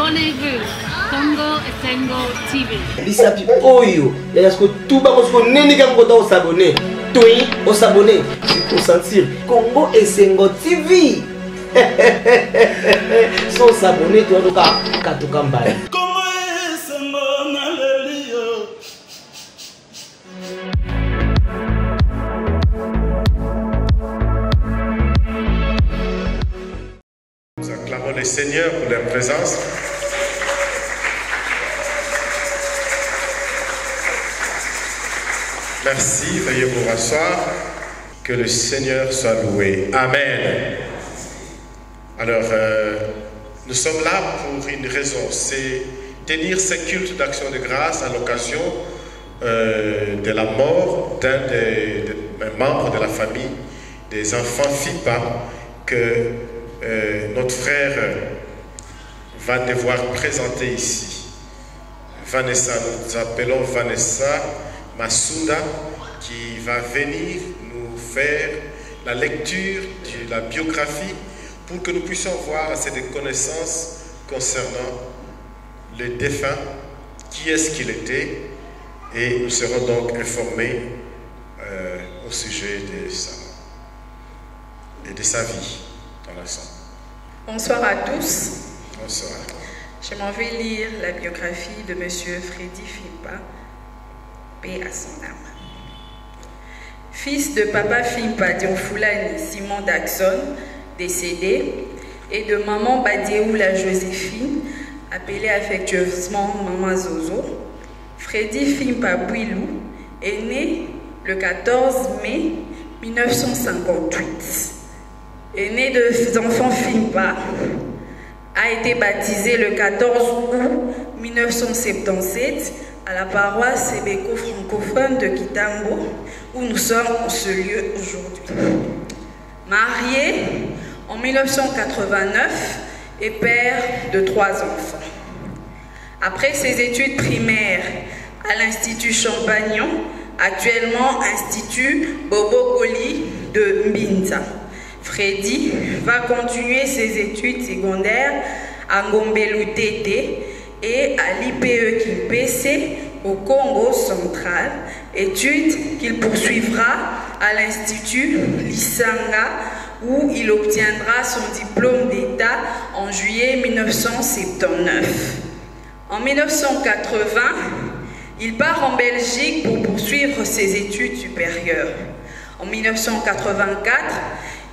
Abonnez-vous. Congo Esengo TV. Bisapi oyo. Est-ce que tout le monde n'est pas s'abonner? Oui, on s'abonner. Pour sentir Congo Esengo TV. Sans s'abonner, tu vas tout cambaye. Nous acclamons les seigneurs pour leur présence. Merci, veuillez vous rasseoir. Que le Seigneur soit loué. Amen. Alors, nous sommes là pour une raison, c'est tenir ce culte d'action de grâce à l'occasion de la mort d'un membre de la famille des enfants FIPA que notre frère va devoir présenter ici. Vanessa, nous appelons Vanessa Masunda, qui va venir nous faire la lecture de la biographie pour que nous puissions voir assez de connaissances concernant le défunt, qui est-ce qu'il était, et nous serons donc informés au sujet de ça et de sa vie dans l'ensemble. Bonsoir à tous. Bonsoir. Je m'en vais lire la biographie de M. Freddy Fimpa, paix à son âme. Fils de Papa Fimpa Dionfoulani Simon Daxon, décédé, et de Maman Badieoula Joséphine, appelée affectueusement Maman Zozo, Freddy Fimpa Bouilou est né le 14 mai 1958. Est né de enfants Fimpa, a été baptisé le 14 août 1977 à la paroisse sébéco-francophone de Kitambo, où nous sommes en ce lieu aujourd'hui. Marié en 1989 et père de 3 enfants. Après ses études primaires à l'Institut Champagnon, actuellement Institut Bobo Koli de Mbinza, Freddy va continuer ses études secondaires à Ngombelu Tete et à l'IPE Kimpese au Congo central, études qu'il poursuivra à l'Institut Lisanga où il obtiendra son diplôme d'État en juillet 1979. En 1980, il part en Belgique pour poursuivre ses études supérieures. En 1984,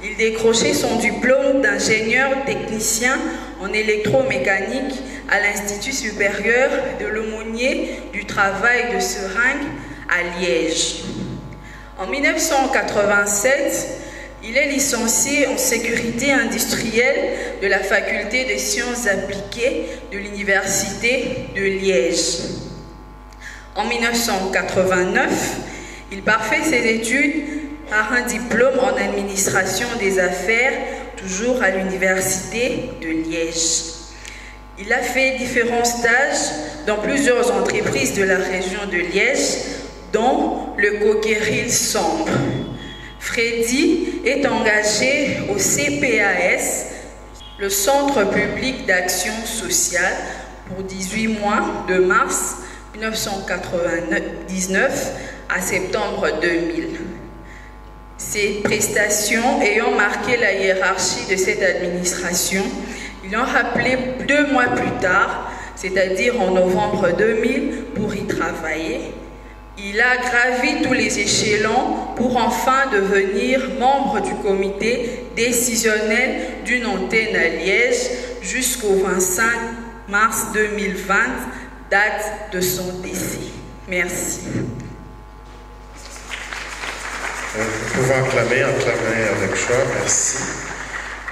il décrochait son diplôme d'ingénieur technicien en électromécanique à l'Institut supérieur de l'aumônier du travail de Seringue à Liège. En 1987, il est licencié en sécurité industrielle de la faculté des sciences appliquées de l'université de Liège. En 1989, il parfait ses études par un diplôme en administration des affaires, toujours à l'université de Liège. Il a fait différents stages dans plusieurs entreprises de la région de Liège, dont le Coqueril Sombre. Freddy est engagé au CPAS, le Centre public d'action sociale, pour 18 mois de mars 1999 à septembre 2000. Ces prestations ayant marqué la hiérarchie de cette administration, ils l'ont rappelé 2 mois plus tard, c'est-à-dire en novembre 2000, pour y travailler. Il a gravi tous les échelons pour enfin devenir membre du comité décisionnel d'une antenne à Liège jusqu'au 25 mars 2020, date de son décès. Merci. Nous pouvons acclamer avec joie, merci.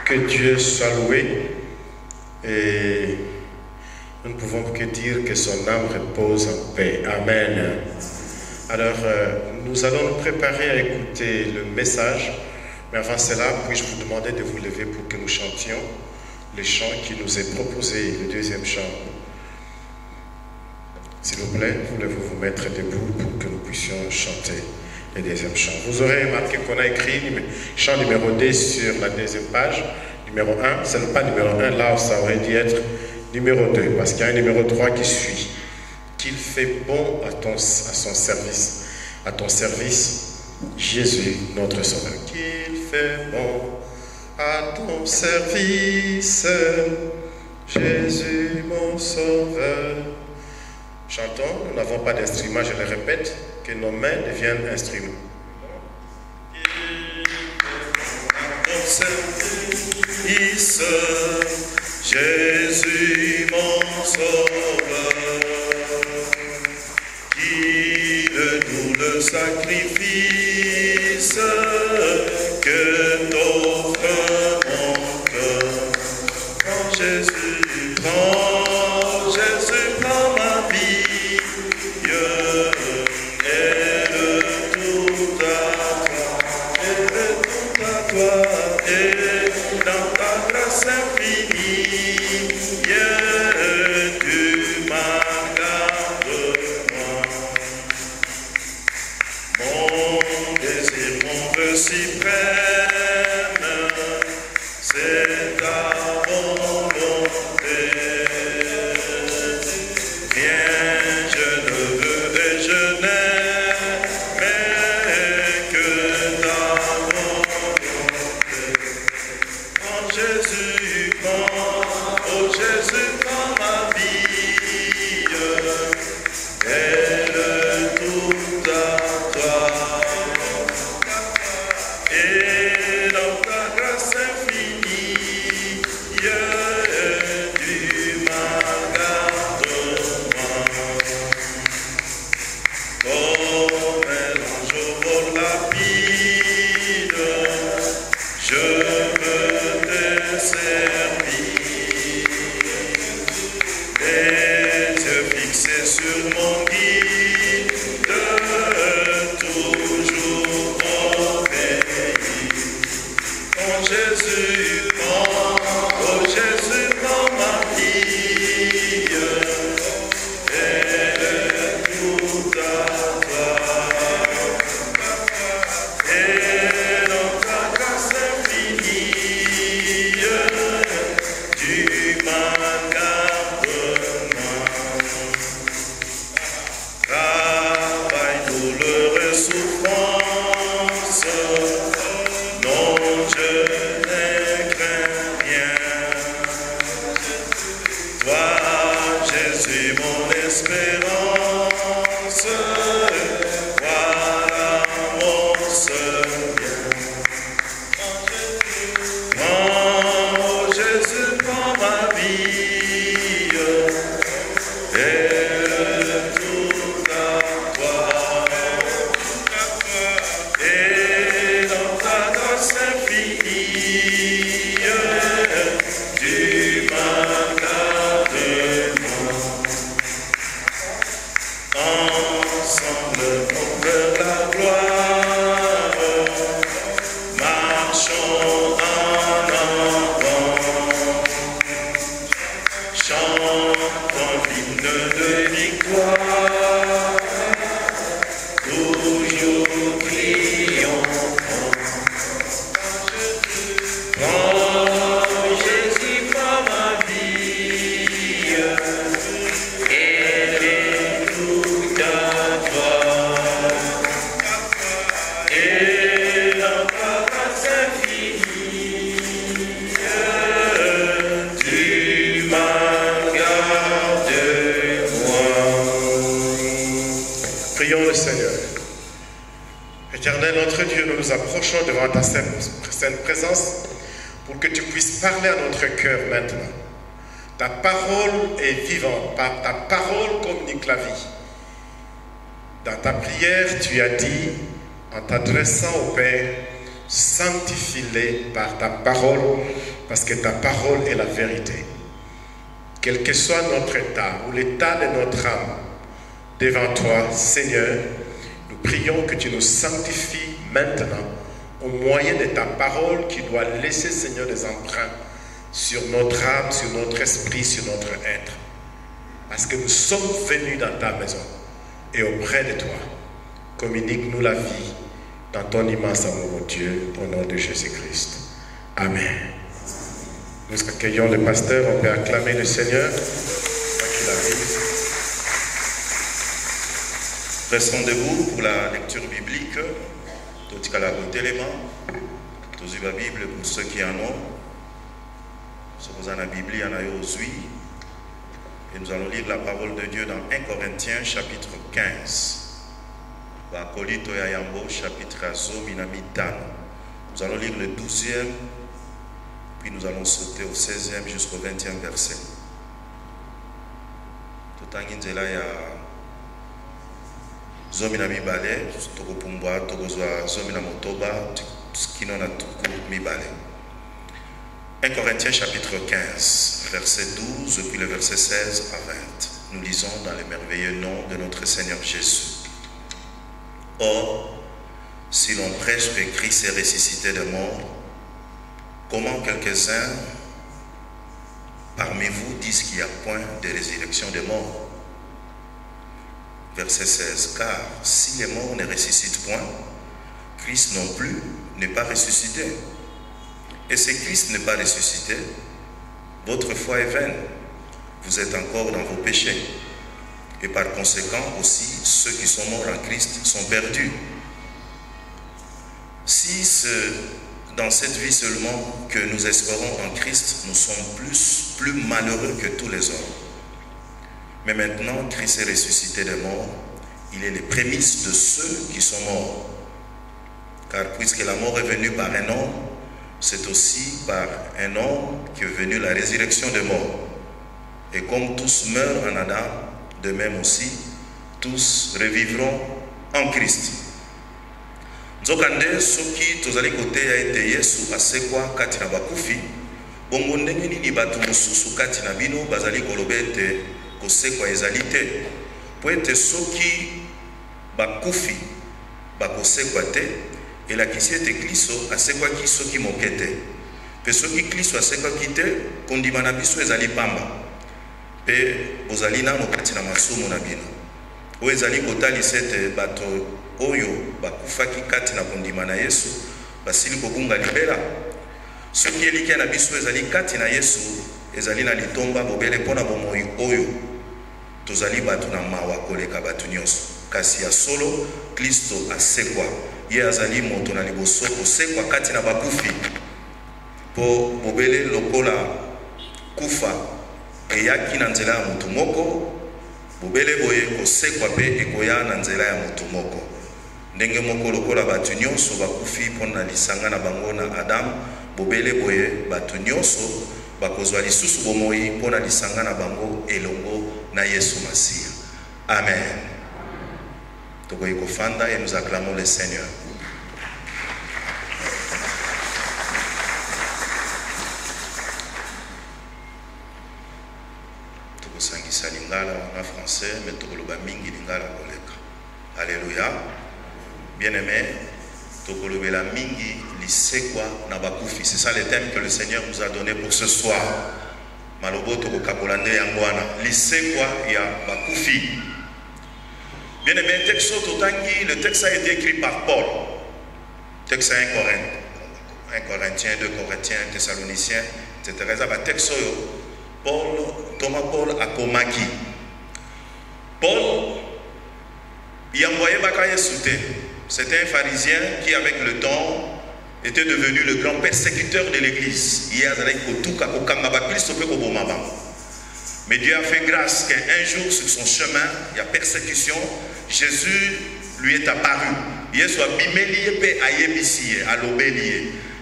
Que Dieu soit loué. Et nous ne pouvons que dire que son âme repose en paix. Amen. Alors, nous allons nous préparer à écouter le message. Mais avant cela, puis-je vous demander de vous lever pour que nous chantions le chant qui nous est proposé, le deuxième chant. S'il vous plaît, voulez-vous vous mettre debout pour que nous puissions chanter le deuxième chant. Vous aurez remarqué qu'on a écrit chant numéro 2 sur la deuxième page. Numéro 1, ce n'est pas numéro 1, là ça aurait dû être numéro 2, parce qu'il y a un numéro 3 qui suit. Qu'il fait bon à son service. À ton service, Jésus, notre Sauveur. Qu'il fait bon à ton service, Jésus, mon Sauveur. Chantons, nous n'avons pas d'instrument, je le répète, que nos mains deviennent instruments. Service, Jésus mon Sauveur, qu'il nous le sacrifice que t'offre mon cœur. Quand Jésus prend ma vie, elle tout à toi, et dans ta grâce infinie, tu m'accordes-moi. Mon désir, mon vœu suprême, c'est ta volonté. Viens, je ne veux et je n'aime que ta volonté. Quand Jésus prend, oh Jésus prend ma vie, elle tout à toi. Et dans ta grâce infinie, tu m'accordes-moi. Comme un ange au vol rapide, je veux te servir. Les yeux fixés sur mon guide, toujours obéir. Quand Jésus prend, oh Jésus prend ma vie, elle est tout à toi. Et dans ta grâce infinie, tu m'accordes-moi. Travail, douloureuse souffrance, non, je ne crains rien. Toi, Jésus, mon espérance, voilà mon seul bien. Oh, Jésus, prends ma vie, elle tout à toi. Et dans ta grâce infinie, tu m'accordes-moi. Ensemble, on veut la gloire, marchons en avant, chantons l'hymne de victoire, toujours triomphant. Prends Jésus, prends ma vie, elle est tout à toi. Et dans ta grâce infinie, tu m'accordes-moi. Prions le Seigneur. Éternel notre Dieu, nous nous approchons devant ta sainte présence pour que tu puisses parler à notre cœur maintenant. Ta parole est vivante, par ta parole communique la vie. Dans ta prière, tu as dit, en t'adressant au Père, sanctifie-les par ta parole, parce que ta parole est la vérité. Quel que soit notre état ou l'état de notre âme, devant toi, Seigneur, nous prions que tu nous sanctifies maintenant au moyen de ta parole qui doit laisser, Seigneur, des empreintes sur notre âme, sur notre esprit, sur notre être. Parce que nous sommes venus dans ta maison et auprès de toi. Communique-nous la vie dans ton immense amour, Dieu, au nom de Jésus-Christ. Amen. Nous accueillons le pasteur, on peut acclamer le Seigneur. Qu'il arrive. Restons debout pour la lecture biblique. Tout à tous la Bible pour ceux qui en ont. Ce que vous avez la Bible, il y en a aujourd'hui. Et nous allons lire la parole de Dieu dans 1 Corinthiens chapitre 15. Bakolito ya Yambo chapitre Zominamitan. Nous allons lire le 12e, puis nous allons sauter au 16e jusqu'au 20e verset. Tout en Inzela ya Zominami Bale, Togo Pumba, Togo Zominamotoba, Skino na Tuku Mibale. 1 Corinthiens chapitre 15, verset 12, puis le verset 16 à 20. Nous lisons dans le merveilleux nom de notre Seigneur Jésus. Or, si l'on prêche que Christ est ressuscité de mort, comment quelques-uns parmi vous disent qu'il n'y a point de résurrection des morts? Verset 16. Car si les morts ne ressuscitent point, Christ non plus n'est pas ressuscité. Et si Christ n'est pas ressuscité, votre foi est vaine. Vous êtes encore dans vos péchés. Et par conséquent aussi, ceux qui sont morts en Christ sont perdus. Si c'est dans cette vie seulement que nous espérons en Christ, nous sommes plus malheureux que tous les hommes. Mais maintenant, Christ est ressuscité des morts. Il est les prémices de ceux qui sont morts. Car puisque la mort est venue par un homme, c'est aussi par un homme qu'est venue la résurrection des morts. Et comme tous meurent en Adam, de même aussi, tous revivront en Christ. Nzokande soki tozali kote ya ete Yesu asekwa kati na bakufi, bongo ndenge nini bato mosusu kati na bino bazali koloba ete kosekwa ezali te. Po ete soki bakufi bakosekwa te, elakisi ete Kristo asekwaki soki moke te. Pe soki Kristo asekwaki te, kondima na biso ezali pamba. Pe bozali nano kati na masumu na bino. O ezali kotalisa ete bato oyo bakufaki kati na kondima na Yesu basili kobunga libela. Soki eliki na biso ezali kati na Yesu, ezali na litomba bobele pona bomoi oyo tozali bato na mawa koleka bato nyonso. Kasi ya solo Kristo asekwa, ye azali moto na liboso kosekwa kati na bakufi. Po bobele lokola kufa eyaki na nzela ya moto moko, bobele boye kosekwa pe ekoya na nzela ya moto moko. Ndenge moko lokola bato nyonso bakufi pona lisanga na bango na Adam, bobele boye bato nyonso bakozwa lisusu bomoi pona lisanga na bango elongo na Yesu Masia. Amen. Tokoyi kofanda et nous acclamons le Seigneur. Tokosangisa lingala en français, mais tokoloba mingi lingala koleka. Alléluia. Bien-aimés, tokolobela mingi lisekwa na bakufi. C'est ça le thème que le Seigneur nous a donné pour ce soir. Malobo tokokabolande yangwana. Lisekwa ya bakufi. Bien-aimé, le texte a été écrit par Paul. Texte 1 Corinthiens, 2 Corinthiens, Thessaloniciens, etc. Thomas Paul a komaki. Paul, il a envoyé Bakaye Souté. C'était un pharisien qui, avec le temps, était devenu le grand persécuteur de l'église. Mais Dieu a fait grâce qu'un jour, sur son chemin, il y a persécution, Jésus lui est apparu.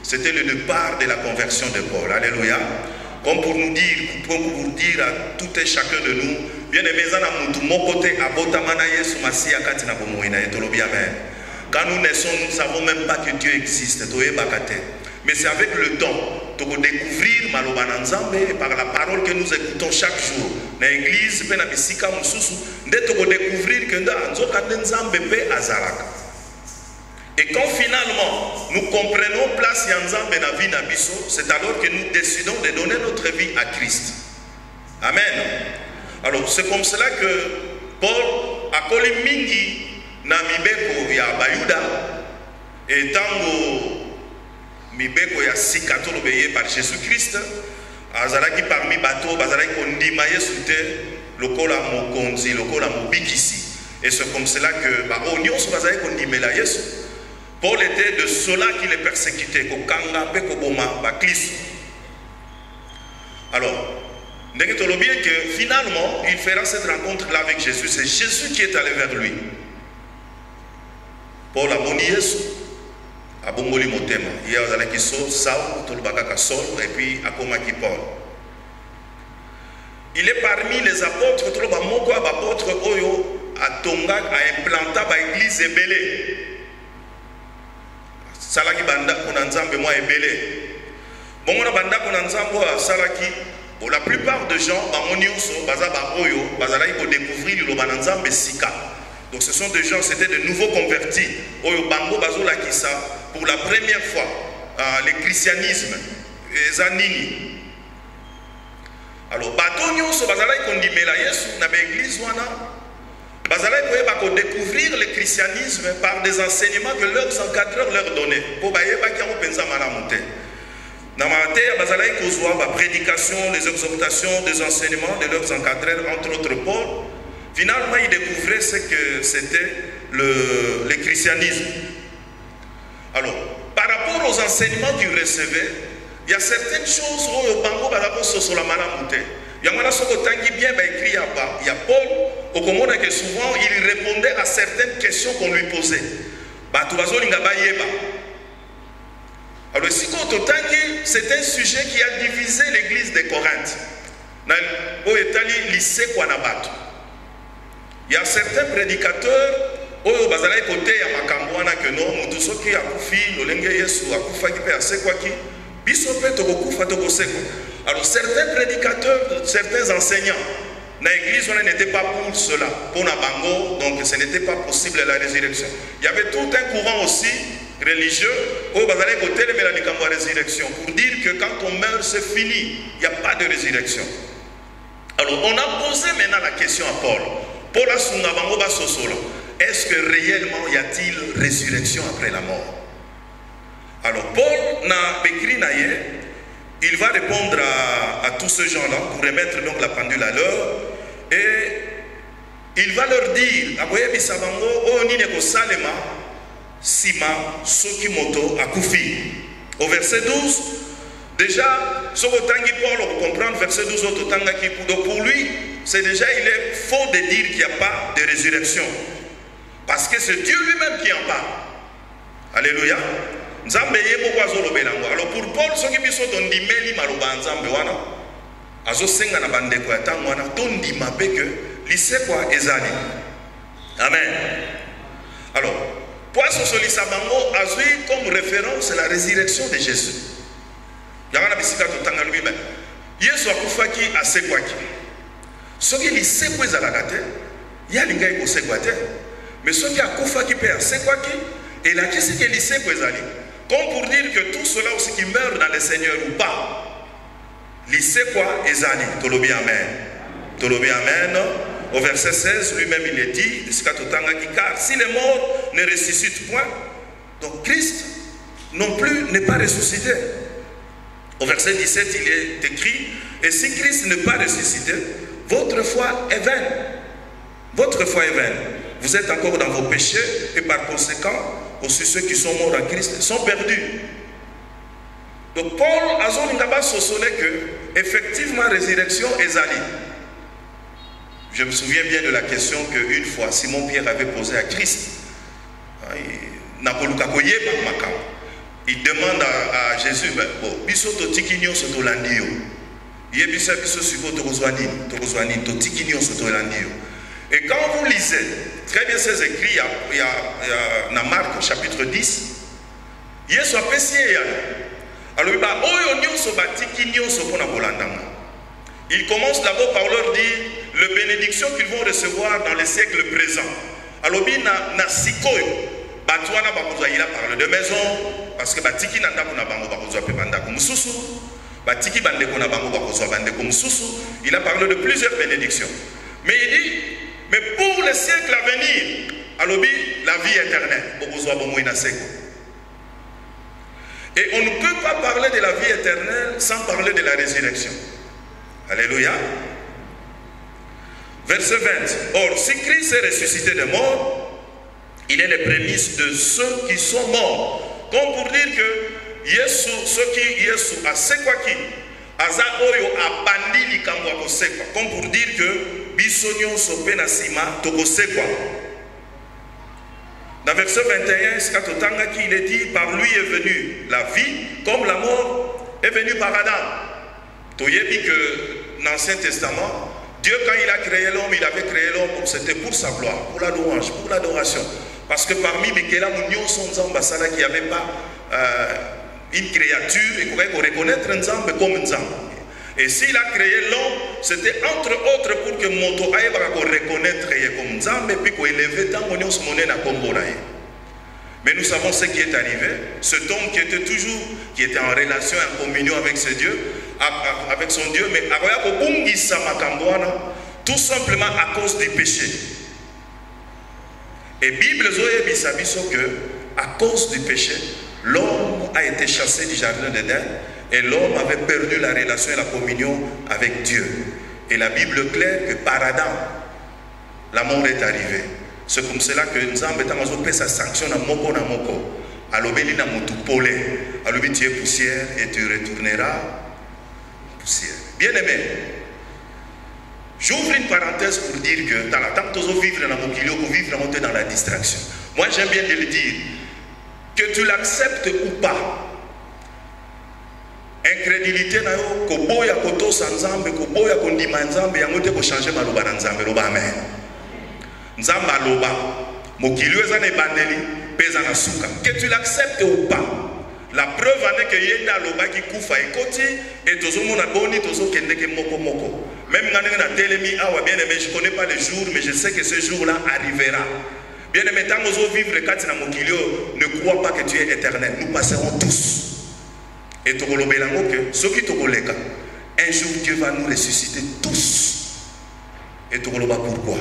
C'était le départ de la conversion de Paul. Alléluia. Comme pour nous dire, pour dire à tout et chacun de nous, bien aimés, quand nous naissons, nous ne savons même pas que Dieu existe. Mais c'est avec le temps, de découvrir par la parole que nous écoutons chaque jour. Dans l'église, de découvrir que et quand finalement nous comprenons place Yanzambe na vie na biso, c'est alors que nous décidons de donner notre vie à Christ. Amen. Alors c'est comme cela que Paul a collé mingi na mibeko ya Bayuda et tango mibeko ya sikatolo beye par Jésus-Christ. azalaki parmi bato bazalaki kondima Yesu te lokola mokonzi lokola mobikisi. Et c'est comme cela que bao nyonso bazalaki kondimela Yesu. Paul était de ceux-là qui les persécutaient, kokanga pe koboma ba Kristo. Alors, ndenge tolobi que finalement il fera cette rencontre là avec Jésus. C'est Jésus qui est allé vers lui. Paul a boni Yesu. Abongoli motema ye azalaki Saul tolobaka ka Saul et puis akomaki Paul. Il est parmi les apôtres toloba moko ba apôtre oyo atonga a implanta ba église ebele. Salaki banda kuna nzambe mwa ebele. Bongona banda kuna nzambe salaki la plupart des gens bamonioso baza ba oyo bazalaki ko découvrir le banzambe sika. Donc ce sont des gens, c'était de nouveaux convertis. Oyo bango bazola kisa pour la première fois le christianisme zanini. Alors batonyo so bazalaki kondimela Yesu na ba église wana bazalaki koyeba ko découvrir le christianisme par des enseignements que leurs encadreurs leur donnaient. Po bayeba ki yango penza malamu te. Na mate bazalaki kozwa ba prédication, les exhortations, des enseignements de leurs encadreurs, entre autres Paul. Finalement, il découvrait ce que c'était le christianisme. Alors, par rapport aux enseignements qu'il recevait, il y a certaines choses où au Bango Balabo Sosola Malamute. Il y a bien écrit il y a Paul, au Commode que souvent il répondait à certaines questions qu'on lui posait. Alors, si c'est un sujet qui a divisé l'église de Corinthe. Il y a certains prédicateurs oyo bazalaki côté ya makambo wana que non mutu soki akufi lolenge Yesu akufaki pe asekwaki biso pe tokokufa tokosekwa. Alors certains prédicateurs, certains enseignants na église on n'était pas pour cela, pour na bango, donc ce n'était pas possible la résurrection. Il y avait tout un courant aussi religieux oyo bazalaki côté de la likambo ya résurrection pour dire que quand on meurt c'est fini, il n'y a pas de résurrection. Alors on a posé maintenant la question à Paul. Paul a sunga bango ba sosola. Est-ce que réellement y a-t-il résurrection après la mort? Alors Paul n'a écrit naïe, il va répondre à tous ces gens-là pour remettre donc la pendule à l'heure et il va leur dire akoye bisabango o nine ko salema sima soki moto akufi. Au verset 12 déjà, ce que Paul pour comprendre verset 12 donc pour lui, c'est déjà il est faux de dire qu'il n'y a pas de résurrection. Parce que c'est Dieu lui-même qui en parle. Alléluia. Alors pour Paul, ce qui sont dans dimeli maluba nzambe wana, azo senga na bande ko yatango wana tondi mabe que lycée quoi ezali. Amen. Alors, pour ce lisabango azui comme référence la résurrection de Jésus. Yangana bisika totanga lui-même. Yesu akufaki asekwaki. Soki lisekwa ezalaka te, ya lingai kosekwa te. Mais soki akufaki pe asekwaki, elakisi ke lisekwa ezali. Comme pour dire que tout cela aussi qui meurt dans le Seigneur ou pas, lisekwa ezali. Tolobi amen. Tolobi amen. Au verset 16, lui-même il est dit, car si les morts ne ressuscitent point, donc Christ non plus n'est pas ressuscité. Au verset 17, il est écrit, et si Christ n'est pas ressuscité, votre foi est vaine. Votre foi est vaine. Vous êtes encore dans vos péchés, et par conséquent, aussi ceux qui sont morts en Christ sont perdus. Donc Paul a dit sosolé que, effectivement, résurrection est ali. Je me souviens bien de la question qu'une fois Simon-Pierre avait posée à Christ. Il demande à Jésus, bon, et quand vous lisez très bien ces écrits, il y a dans Marc chapitre 10, il commence d'abord par leur dire les bénédictions qu'ils vont recevoir dans les siècles présents. Alors, il a parlé de maison, parce que il a parlé de plusieurs bénédictions. Mais il dit, mais pour les siècles à venir, la vie éternelle. Et on ne peut pas parler de la vie éternelle sans parler de la résurrection. Alléluia. Verset 20. Or, si Christ est ressuscité des morts, il est les prémices de ceux qui sont morts. Comme pour dire que Yesu, ceux qui Yesu a sekwaki, aza oyo abandi likambo akosekwa. Comme pour dire que bisonyo sope na sima tokosekwa. Dans verset 21, il est dit, par lui est venue la vie, comme la mort est venue par Adam. Toyebi que dans l'Ancien Testament, Dieu, quand il a créé l'homme, il avait créé l'homme, c'était pour sa gloire, pour la louange, pour l'adoration. Parce que parmi Mikela Mounion, son Nzamba, qui n'y avait pas une créature, il pourrait reconnaître Nzamba comme Nzamba. Et s'il a créé l'homme, c'était entre autres pour que Moto aille reconnaître comme Nzamba et puis qu'il élève tant Mounion se monnaie na Kombonaye. Mais nous savons ce qui est arrivé. Cet homme qui était en relation, en communion avec ce Dieu, avec son Dieu, mais tout simplement à cause du péché. Et Bible dit que à cause du péché, l'homme a été chassé du jardin d'Éden et l'homme avait perdu la relation et la communion avec Dieu. Et la Bible claire que par Adam, la mort est arrivée. C'est comme cela que Nzambe fait sa sanction à moko na moko. Alobeli na mutu pole. Alobi tu es poussière et tu retourneras poussière. Bien aimé, j'ouvre une parenthèse pour dire que dans la temps de vivre dans mon kilo, pour vivre dans la distraction. Moi j'aime bien de le dire, que tu l'acceptes ou pas. Incrédulité na yo, ko boya koto sa Nzambe, ko boya kondima Nzambe, yangote ko changer maloba na Nzambe, loba amen. Nzamba loba, mokilio ezane bandeli, pesa na suka. Que tu l'acceptes ou pas. La preuve en est que yenda loba qui koufa ekoti et tozo mona boni tozo kendeke moko moko. Même quand on a télémi awa bien aimé, je connais pas le jour mais je sais que ce jour-là arrivera. Bien aimé, tant que vivre le quatre na mokilio, ne crois pas que tu es éternel. Nous passerons tous. Et tokolobe lango que ceux qui tokoleka, un jour Dieu va nous ressusciter tous. Et tokoloba pourquoi?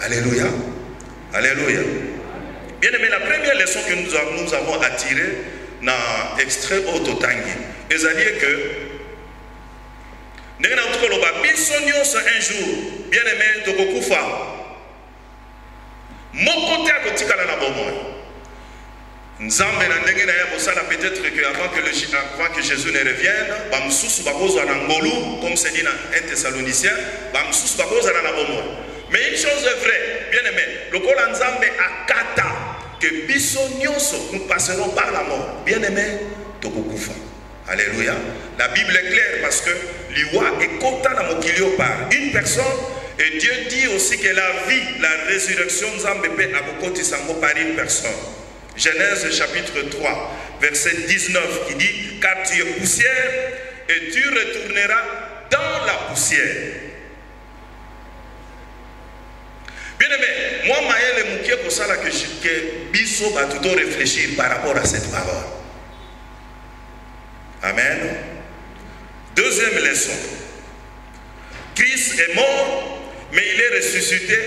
Alléluia. Alléluia. Bien aimé, la première leçon que nous avons attirée dans l'extrait Ototangi, c'est-à-dire que un jour, bien aimé, Tokokufa, mon côté à Kotikala na Bomoy. Nzambe na ndenge na ya kosala peut-être que avant que Jésus ne revienne, bamsusu bakozwa na ngolu, comme c'est dit dans 1 Thessaloniciens, bamsusu bakozwa na Bomoy. Mais une chose est vraie, bien aimé, le Kola Nzambe akata que biso nyonso nous passerons par la mort. Bien aimé, tokokufa. Alléluia. La Bible est claire parce que l'iwa est kota na mokilio par une personne et Dieu dit aussi que la vie, la résurrection Nzambe pe akokoti sango par une personne. Genèse chapitre 3, verset 19 qui dit car tu es poussière et tu retourneras dans la poussière. Bien aimé, moi, Maël et Mouké, pour ça, que Bisso va tout réfléchir par rapport à cette parole. Amen. Deuxième leçon. Christ est mort, mais il est ressuscité,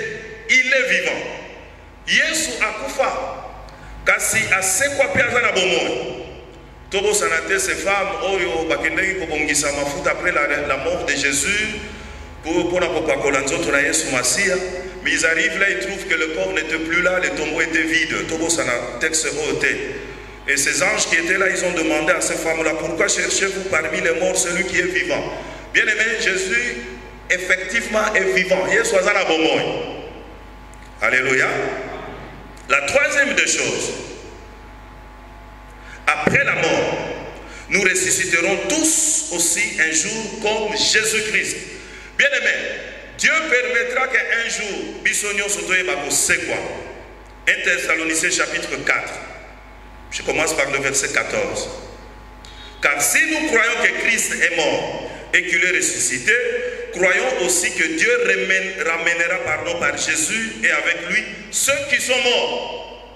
il est vivant. Yesu akufa. Kasi asekwa pia za na bomoy. Tobo sanate ces femmes, oyo bakendeki kobongisa mafuta après la mort de Jésus. Pour la Coca-Cola, mais ils arrivent là, ils trouvent que le corps n'était plus là, le tombeau était vide. Tobo sana texte ôté. Et ces anges qui étaient là, ils ont demandé à ces femmes-là, pourquoi cherchez-vous parmi les morts celui qui est vivant? Bien aimé, Jésus effectivement est vivant. Alléluia. La troisième des choses, après la mort, nous ressusciterons tous aussi un jour comme Jésus-Christ. Bien aimé, Dieu permettra qu'un jour, Bissonio Sotoye Bakose quoi. 1 Thessaloniciens chapitre 4. Je commence par le verset 14. Car si nous croyons que Christ est mort et qu'il est ressuscité, croyons aussi que Dieu ramènera par Jésus et avec lui ceux qui sont morts.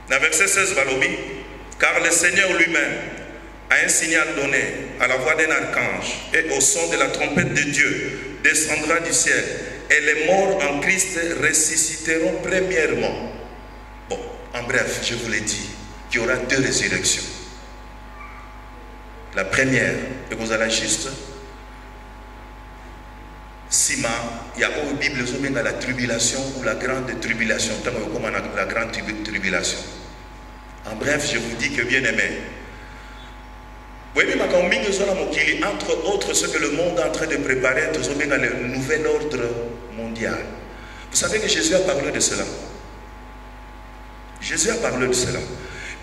Dans verset 16, Balobi, car le Seigneur lui-même a un signal donné à la voix d'un archange et au son de la trompette de Dieu descendra du ciel et les morts en Christ ressusciteront premièrement. Bon, en bref, je vous l'ai dit, qu'il y aura 2 résurrections. La première, et vous allez juste, Sima, il y a une Bible qui est la tribulation ou la grande tribulation, comme la grande tribulation. En bref, je vous dis que bien aimé, entre autres ce que le monde est en train de préparer, le nouvel ordre mondial. Vous savez que Jésus a parlé de cela. Jésus a parlé de cela.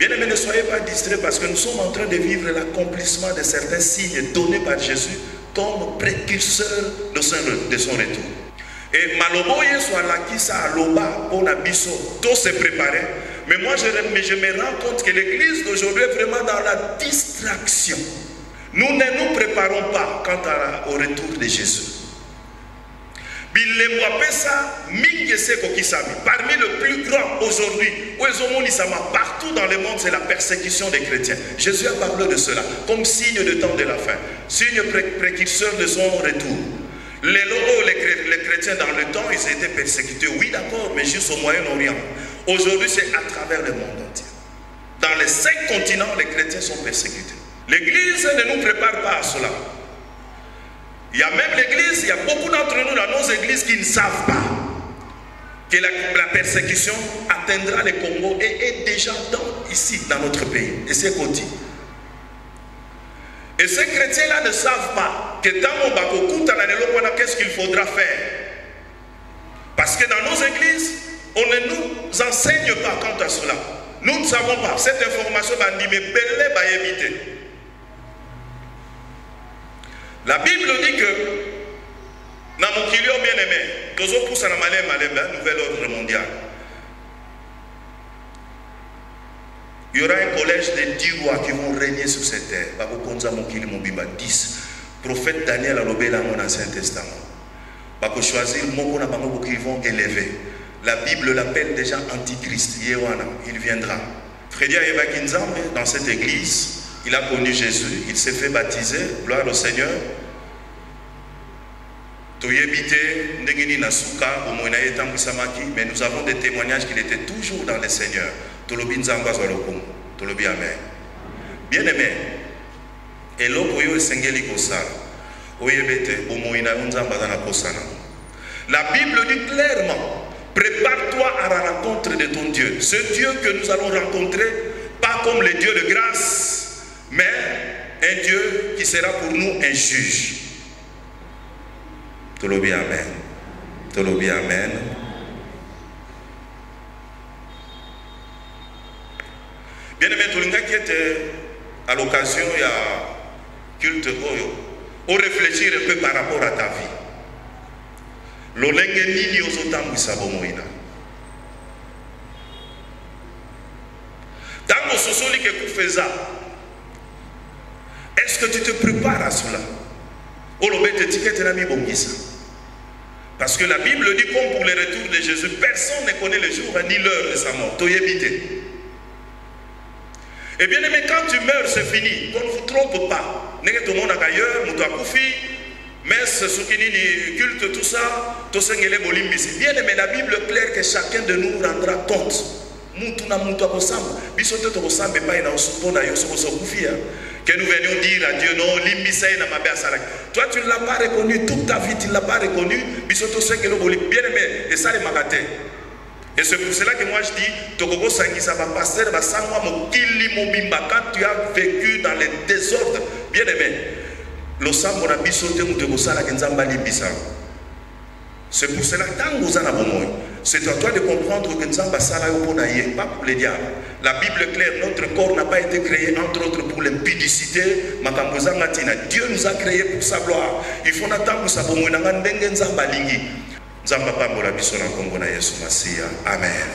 Bien aimé, ne soyez pas distraits parce que nous sommes en train de vivre l'accomplissement de certains signes donnés par Jésus comme précurseur de son retour. Et Maloboye soit là qui ça aloba pour l'abisso, tout se préparer. Mais moi je me rends compte que l'église d'aujourd'hui est vraiment dans la distraction. Nous ne nous préparons pas quant au retour de Jésus. Parmi le plus grand aujourd'hui, partout dans le monde, c'est la persécution des chrétiens. Jésus a parlé de cela comme signe de temps de la fin, signe précurseur de son retour. Les chrétiens dans le temps, ils étaient persécutés, oui d'accord, mais juste au Moyen-Orient. Aujourd'hui, c'est à travers le monde entier. Dans les 5 continents, les chrétiens sont persécutés. L'église ne nous prépare pas à cela. Il y a même l'église, il y a beaucoup d'entre nous dans nos églises qui ne savent pas que la persécution atteindra le Congo et est déjà ici, dans notre pays. Et c'est côté. Et ces chrétiens-là ne savent pas que dans mon bakoku, qu'est-ce qu'il faudra faire. Parce que dans nos églises, on ne nous enseigne pas quant à cela. Nous ne savons pas. Cette information va nous éviter. La Bible dit que dans mon kilio bien aimé, toujours pousse à la nouvel ordre mondial. Il y aura un collège de 10 rois qui vont régner sur cette terre. 10. Prophète Daniel a lobé dans mon Ancien Testament. Pour choisir mon qu'ils vont élever. La Bible l'appelle déjà Antichrist. Il viendra. Frédia Evakinzambe, dans cette église, il a connu Jésus, il s'est fait baptiser, gloire au Seigneur. Mais nous avons des témoignages qu'il était toujours dans le Seigneur. Bien aimé, la Bible dit clairement, prépare-toi à la rencontre de ton Dieu. Ce Dieu que nous allons rencontrer, pas comme le Dieu de grâce, mais un Dieu qui sera pour nous un juge. Tolobi Amen. Tolobi Amen. Bien aimé, tout le monde qui était à l'occasion, il y a culte Oyo, on réfléchir un peu par rapport à ta vie. L'olenge nini ozotambu sabomoina. Tango sosoli ke kufeza. Est-ce que tu te prépares à cela? Parce que la Bible dit comme pour le retour de Jésus, personne ne connaît le jour ni l'heure de sa mort. Et bien aimé, quand tu meurs, c'est fini. Qu'on ne vous trompe pas. Mais ce culte, tout ça, bien aimé, la Bible est claire que chacun de nous rendra compte. Que nous venions dire à Dieu, non, toi tu ne l'as pas reconnu, toute ta vie tu ne l'as pas reconnu, bien aimé, et ça les magaté. Et c'est pour cela que moi je dis, quand tu as vécu dans les désordres, bien aimé, c'est pour cela que c'est à toi de comprendre que Nzamba pas pour les diables. La Bible est claire, notre corps n'a pas été créé entre autres pour l'impudicité. Dieu nous a créés pour sa gloire. Il faut attendre sa bonne Nzamba lingi. Nzamba pambola biso na kombo na Yesu Masia. Amen.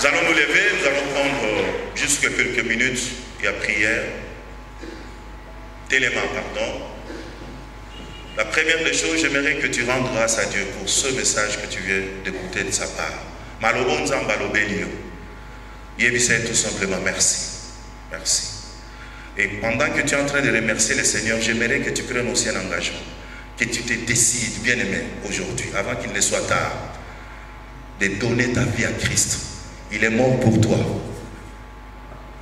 Nous allons nous lever, nous allons prendre juste quelques minutes et à prière. Téléma, pardon. La première des choses, j'aimerais que tu rendes grâce à Dieu pour ce message que tu viens d'écouter de sa part. Malobon Zambalobelio. Yébissé tout simplement merci. Merci. Et pendant que tu es en train de remercier le Seigneur, j'aimerais que tu prennes aussi un engagement. Que tu te décides, bien aimé, aujourd'hui, avant qu'il ne soit tard, de donner ta vie à Christ. Il est mort pour toi.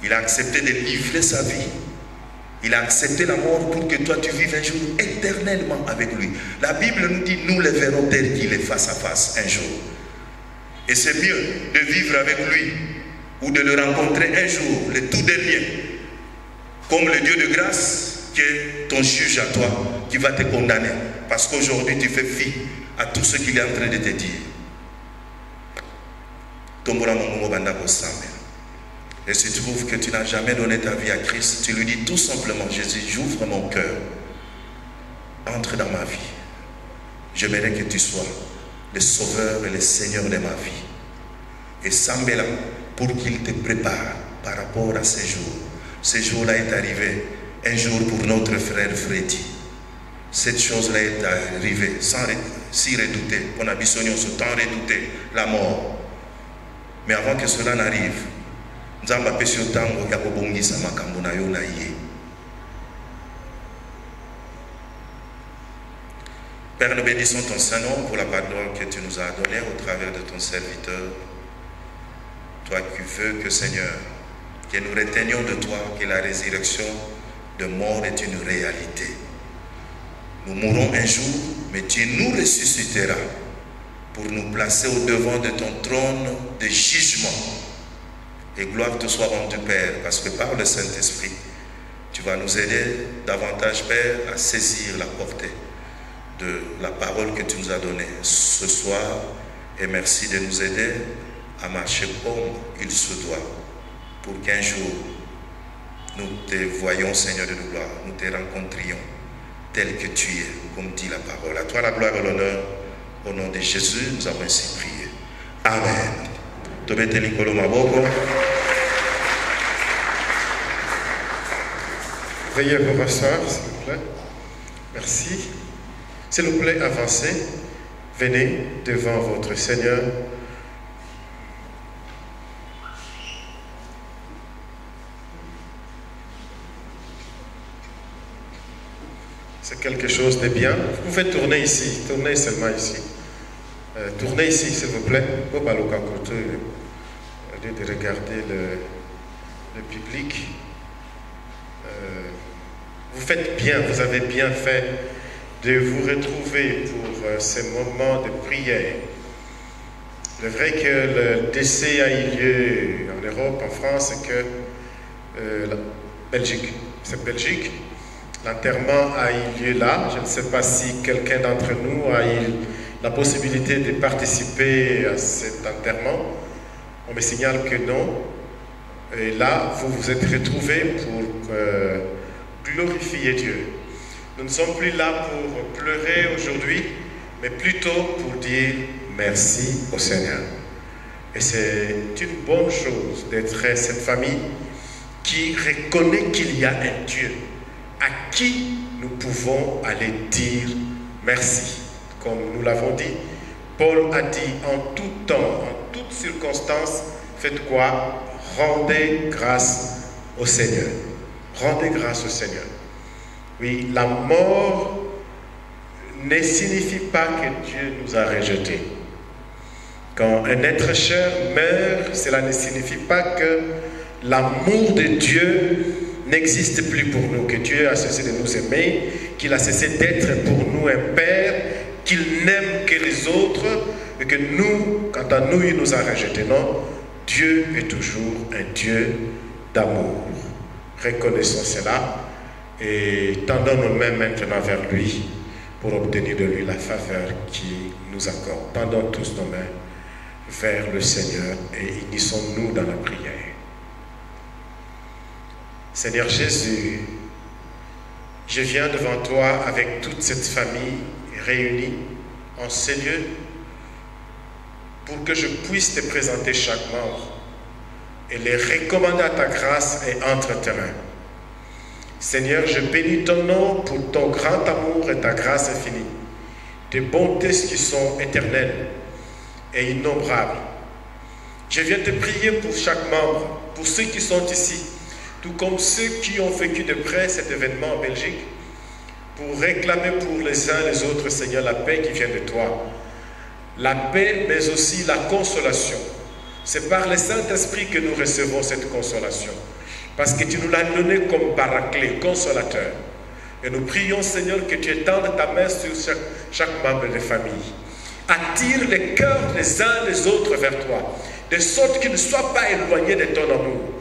Il a accepté de livrer sa vie. Il a accepté la mort pour que toi tu vives un jour éternellement avec lui. La Bible nous dit, nous le verrons tel qu'il est face à face un jour. Et c'est mieux de vivre avec lui ou de le rencontrer un jour, le tout dernier, comme le Dieu de grâce, que ton juge à toi qui va te condamner. Parce qu'aujourd'hui tu fais fi à tout ce qu'il est en train de te dire. Et si tu trouves que tu n'as jamais donné ta vie à Christ, tu lui dis tout simplement, Jésus, j'ouvre mon cœur. Entre dans ma vie. J'aimerais que tu sois le sauveur et le Seigneur de ma vie. Et Sambela, pour qu'il te prépare par rapport à ces jours. Ce jour-là est arrivé un jour pour notre frère Freddy. Cette chose-là est arrivée sans si redouter. On a bisogné sans redouter la mort. Mais avant que cela n'arrive, Père, nous bénissons ton Saint-Nom pour la parole que tu nous as donnée au travers de ton serviteur. Toi qui veux que, Seigneur, que nous retenions de toi que la résurrection de mort est une réalité. Nous mourrons un jour, mais tu nous ressusciteras pour nous placer au devant de ton trône de jugement. Et gloire te soit rendue, Père, parce que par le Saint-Esprit, tu vas nous aider davantage, Père, à saisir la portée de la parole que tu nous as donnée ce soir. Et merci de nous aider à marcher comme il se doit, pour qu'un jour, nous te voyions, Seigneur de nos gloires, nous te rencontrions tel que tu es, comme dit la parole. À toi la gloire et l'honneur, au nom de Jésus, nous avons ainsi prié. Amen. Veuillez vous rasseoir, s'il vous plaît. Merci. S'il vous plaît, avancez. Venez devant votre Seigneur. C'est quelque chose de bien. Vous pouvez tourner ici. Tournez seulement ici. Tournez ici, s'il vous plaît. Au baloka côté, au lieu de regarder le public. Vous faites bien, vous avez bien fait de vous retrouver pour ces moments de prière. Il est vrai que le décès a eu lieu en Europe, en France, et que la Belgique, c'est Belgique. L'enterrement a eu lieu là. Je ne sais pas si quelqu'un d'entre nous a eu la possibilité de participer à cet enterrement. On me signale que non. Et là, vous vous êtes retrouvés pour glorifier Dieu. Nous ne sommes plus là pour pleurer aujourd'hui, mais plutôt pour dire merci au Seigneur. Et c'est une bonne chose d'être cette famille qui reconnaît qu'il y a un Dieu à qui nous pouvons aller dire merci. Comme nous l'avons dit, Paul a dit en tout temps, en toutes circonstances, faites quoi? Rendez grâce au Seigneur. Rendez grâce au Seigneur. Oui, la mort ne signifie pas que Dieu nous a rejetés. Quand un être cher meurt, cela ne signifie pas que l'amour de Dieu n'existe plus pour nous, que Dieu a cessé de nous aimer, qu'il a cessé d'être pour nous un Père, qu'il n'aime que les autres, et que nous, quant à nous, il nous a rejetés. Non, Dieu est toujours un Dieu d'amour. Reconnaissons cela et tendons nos mains maintenant vers lui pour obtenir de lui la faveur qu'il nous accorde. Tendons tous nos mains vers le Seigneur et unissons-nous dans la prière. Seigneur Jésus, je viens devant toi avec toute cette famille réunie en ces lieux pour que je puisse te présenter chaque membre et les recommander à ta grâce et entre tes mains. Seigneur, je bénis ton nom pour ton grand amour et ta grâce infinie, tes bontés qui sont éternelles et innombrables. Je viens te prier pour chaque membre, pour ceux qui sont ici, tout comme ceux qui ont vécu de près cet événement en Belgique, pour réclamer pour les uns et les autres, Seigneur, la paix qui vient de toi, la paix, mais aussi la consolation. C'est par le Saint-Esprit que nous recevons cette consolation. Parce que tu nous l'as donné comme paraclet, consolateur. Et nous prions, Seigneur, que tu étendes ta main sur chaque membre de famille. Attire les cœurs des uns des autres vers toi, de sorte qu'ils ne soient pas éloignés de ton amour.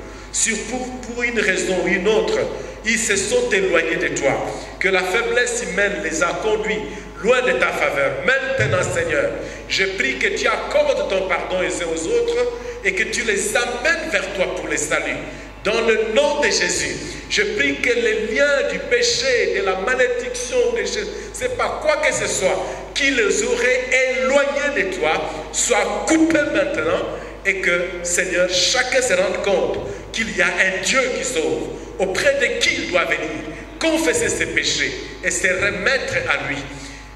Pour une raison ou une autre, ils se sont éloignés de toi. Que la faiblesse humaine les a conduits loin de ta faveur. Maintenant, Seigneur, je prie que tu accordes ton pardon les uns aux autres et que tu les amènes vers toi pour les saluer. Dans le nom de Jésus, je prie que les liens du péché, de la malédiction, c'est pas quoi que ce soit, qui les aurait éloignés de toi, soient coupés maintenant et que, Seigneur, chacun se rende compte qu'il y a un Dieu qui sauve, auprès de qui il doit venir, confesser ses péchés et se remettre à lui.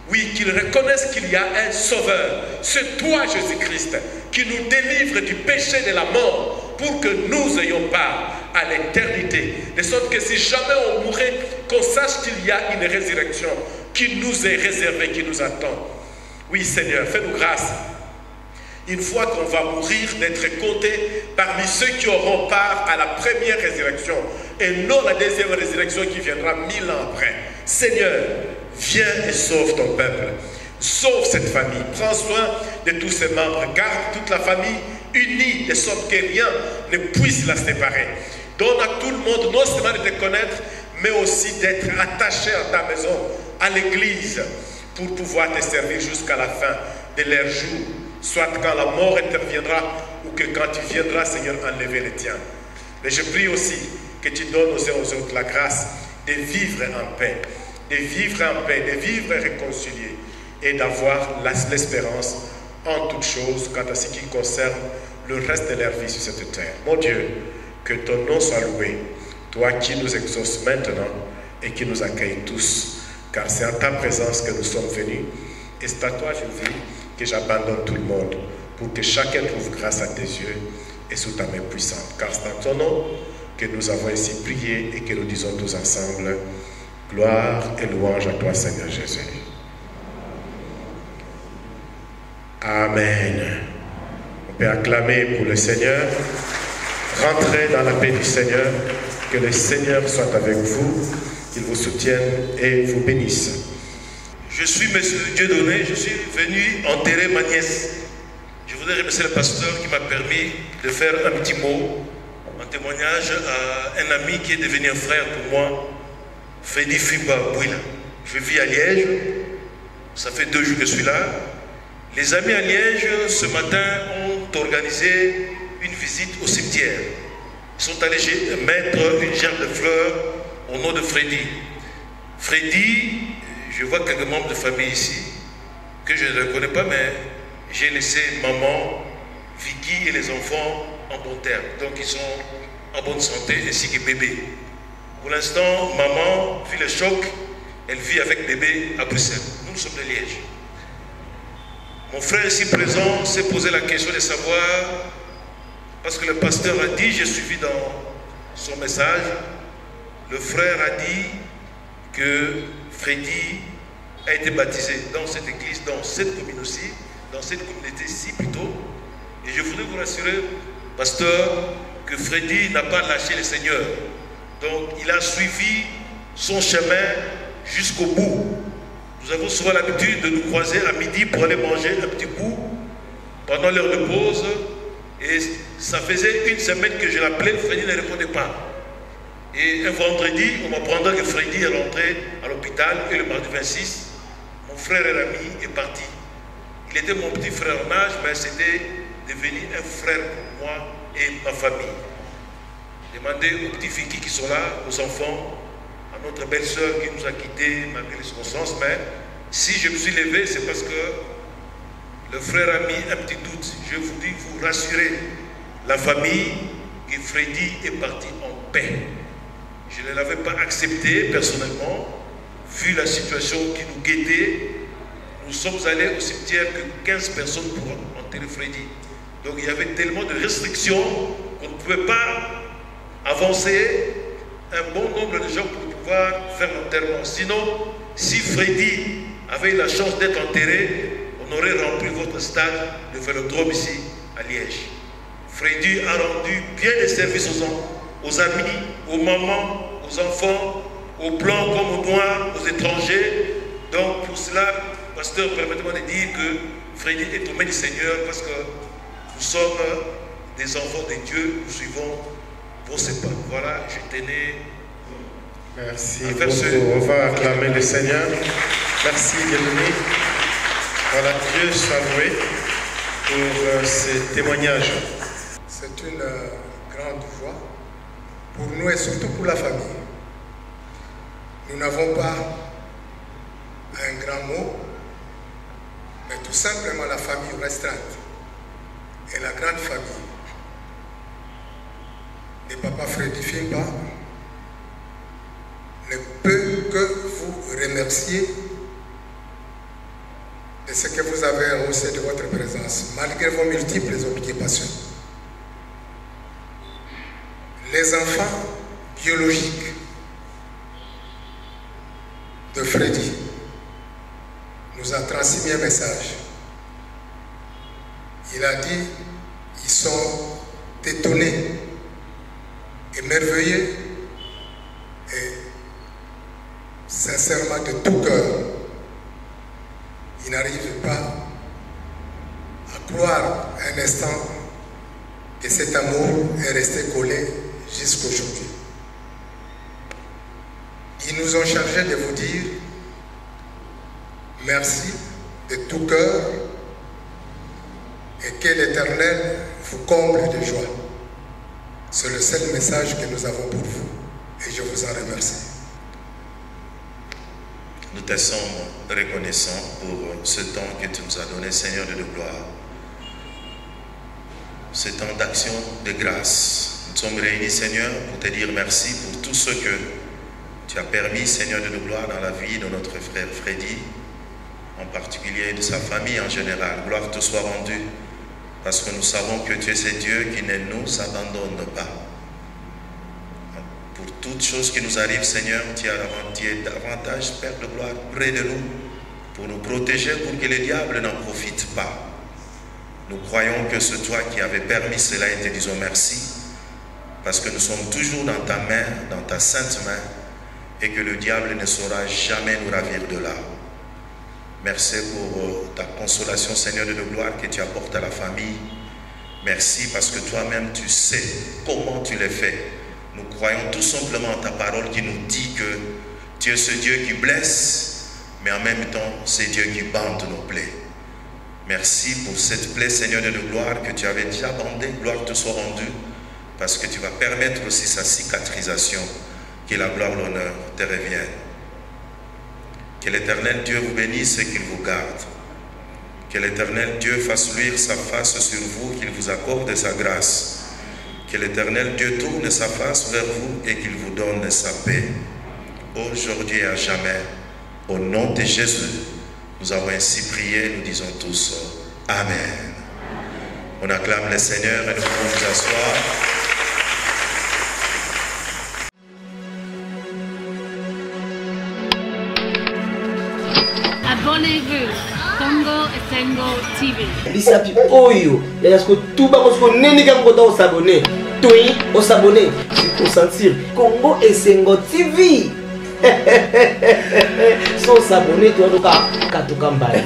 Oui, qu'ils reconnaissent qu'il y a un sauveur. C'est toi, Jésus-Christ, qui nous délivre du péché de la mort pour que nous ayons part à l'éternité. De sorte que si jamais on mourait, qu'on sache qu'il y a une résurrection qui nous est réservée, qui nous attend. Oui, Seigneur, fais-nous grâce. Une fois qu'on va mourir, d'être compté parmi ceux qui auront part à la première résurrection et non la deuxième résurrection qui viendra 1000 ans après. Seigneur, viens et sauve ton peuple. Sauve cette famille. Prends soin de tous ses membres. Garde toute la famille unie de sorte que rien ne puisse la séparer. Donne à tout le monde non seulement de te connaître, mais aussi d'être attaché à ta maison, à l'église, pour pouvoir te servir jusqu'à la fin de leur jour. Soit quand la mort interviendra ou que quand tu viendras, Seigneur, enlever les tiens. Mais je prie aussi que tu donnes aux uns aux autres la grâce de vivre en paix, de vivre en paix, de vivre réconcilié et d'avoir l'espérance en toutes choses quant à ce qui concerne le reste de leur vie sur cette terre. Mon Dieu, que ton nom soit loué, toi qui nous exauces maintenant et qui nous accueilles tous, car c'est en ta présence que nous sommes venus et c'est à toi, Jésus, que j'abandonne tout le monde pour que chacun trouve grâce à tes yeux et sous ta main puissante. Car c'est dans ton nom que nous avons ici prié et que nous disons tous ensemble gloire et louange à toi, Seigneur Jésus. Amen. On peut acclamer pour le Seigneur. Rentrez dans la paix du Seigneur. Que le Seigneur soit avec vous, qu'il vous soutienne et vous bénisse. Je suis M. Dieudonné, je suis venu enterrer ma nièce. Je voudrais remercier le pasteur qui m'a permis de faire un petit mot en témoignage à un ami qui est devenu un frère pour moi, Freddy Fiba Bouila. Je vis à Liège, ça fait 2 jours que je suis là. Les amis à Liège, ce matin, ont organisé une visite au cimetière. Ils sont allés mettre une gerbe de fleurs au nom de Freddy. Freddy, je vois quelques membres de famille ici, que je ne connais pas, mais j'ai laissé maman, Vicky et les enfants en bon terme. Donc ils sont en bonne santé, ainsi que bébé. Pour l'instant, maman vit le choc, elle vit avec bébé à Bruxelles. Nous sommes de Liège. Mon frère ici présent s'est posé la question de savoir, parce que le pasteur a dit, j'ai suivi dans son message, le frère a dit que Freddy a été baptisé dans cette église, dans cette commune aussi, dans cette communauté-ci plutôt. Et je voudrais vous rassurer, pasteur, que Freddy n'a pas lâché le Seigneur. Donc il a suivi son chemin jusqu'au bout. Nous avons souvent l'habitude de nous croiser à midi pour aller manger un petit bout pendant l'heure de pause. Et ça faisait 1 semaine que je l'appelais, Freddy ne répondait pas. Et un vendredi, on m'apprendra que Freddy est rentré à l'hôpital et le mardi 26, mon frère et l'ami est parti. Il était mon petit frère en âge, mais c'était devenu un frère pour moi et ma famille. Demandez aux petits Vicky qui sont là, aux enfants, à notre belle-sœur qui nous a quittés malgré les circonstances, mais si je me suis levé, c'est parce que le frère a mis un petit doute. Je vous dis, vous rassurez la famille que Freddy est parti en paix. Je ne l'avais pas accepté personnellement, vu la situation qui nous guettait. Nous sommes allés au cimetière que 15 personnes pour enterrer Freddy. Donc il y avait tellement de restrictions qu'on ne pouvait pas avancer un bon nombre de gens pour pouvoir faire l'enterrement. Sinon, si Freddy avait eu la chance d'être enterré, on on aurait rempli votre stade de Vélodrome ici à Liège. Freddy a rendu bien des services aux amis, aux mamans, aux enfants, aux blancs comme aux noirs, aux étrangers. Donc pour cela, pasteur, permettez-moi de dire que Freddy est au mains du Seigneur parce que nous sommes des enfants de Dieu, nous suivons vos pas. Voilà, je tenais. Merci beaucoup. On va acclamer le Seigneur. Merci, bienvenue. Voilà, Dieu soit loué pour ces témoignages. C'est une grande joie pour nous et surtout pour la famille. Nous n'avons pas un grand mot, mais tout simplement la famille restreinte et la grande famille de Papa Freddy Fimba ne peut que vous remercier de ce que vous avez reçu de votre présence, malgré vos multiples occupations. Les enfants biologiques de Freddy nous a transmis un message. Il a dit, ils sont étonnés, émerveillés et sincèrement de tout cœur. Ils n'arrivent pas à croire un instant que cet amour est resté collé jusqu'aujourd'hui. Ils nous ont chargé de vous dire merci de tout cœur et que l'Éternel vous comble de joie. C'est le seul message que nous avons pour vous et je vous en remercie. Nous te sommes reconnaissants pour ce temps que tu nous as donné, Seigneur de gloire. Ce temps d'action de grâce. Nous sommes réunis, Seigneur, pour te dire merci pour tout ce que tu as permis, Seigneur de gloire, dans la vie de notre frère Freddy, en particulier et de sa famille en général. Gloire te soit rendue, parce que nous savons que tu es ce Dieu qui ne nous abandonne pas. Pour toutes choses qui nous arrivent, Seigneur, tu es davantage, Père de gloire, près de nous, pour nous protéger, pour que le diable n'en profite pas. Nous croyons que c'est toi qui avais permis cela et te disons merci, parce que nous sommes toujours dans ta main, dans ta sainte main, et que le diable ne saura jamais nous ravir de là. Merci pour ta consolation, Seigneur de gloire, que tu apportes à la famille. Merci parce que toi-même tu sais comment tu l'as fait. Nous croyons tout simplement en ta parole qui nous dit que tu es ce Dieu qui blesse, mais en même temps c'est Dieu qui bande nos plaies. Merci pour cette plaie, Seigneur de gloire, que tu avais déjà bandée. Gloire te soit rendue, parce que tu vas permettre aussi sa cicatrisation. Que la gloire, l'honneur te revienne. Que l'Éternel Dieu vous bénisse et qu'il vous garde. Que l'Éternel Dieu fasse luire sa face sur vous, qu'il vous accorde sa grâce. Que l'Éternel Dieu tourne sa face vers vous et qu'il vous donne sa paix. Aujourd'hui et à jamais, au nom de Jésus, nous avons ainsi prié, nous disons tous Amen. On acclame le Seigneur et nous pouvons nous asseoir. Abonnez-vous, Congo Esengo TV. Bisapi oyo, ya sko tuba ko neni kam ko to s'abonner. Toi, on s'abonner, se consentir. Congo Esengo TV. Sans s'abonner, tu vas katuka mbaya.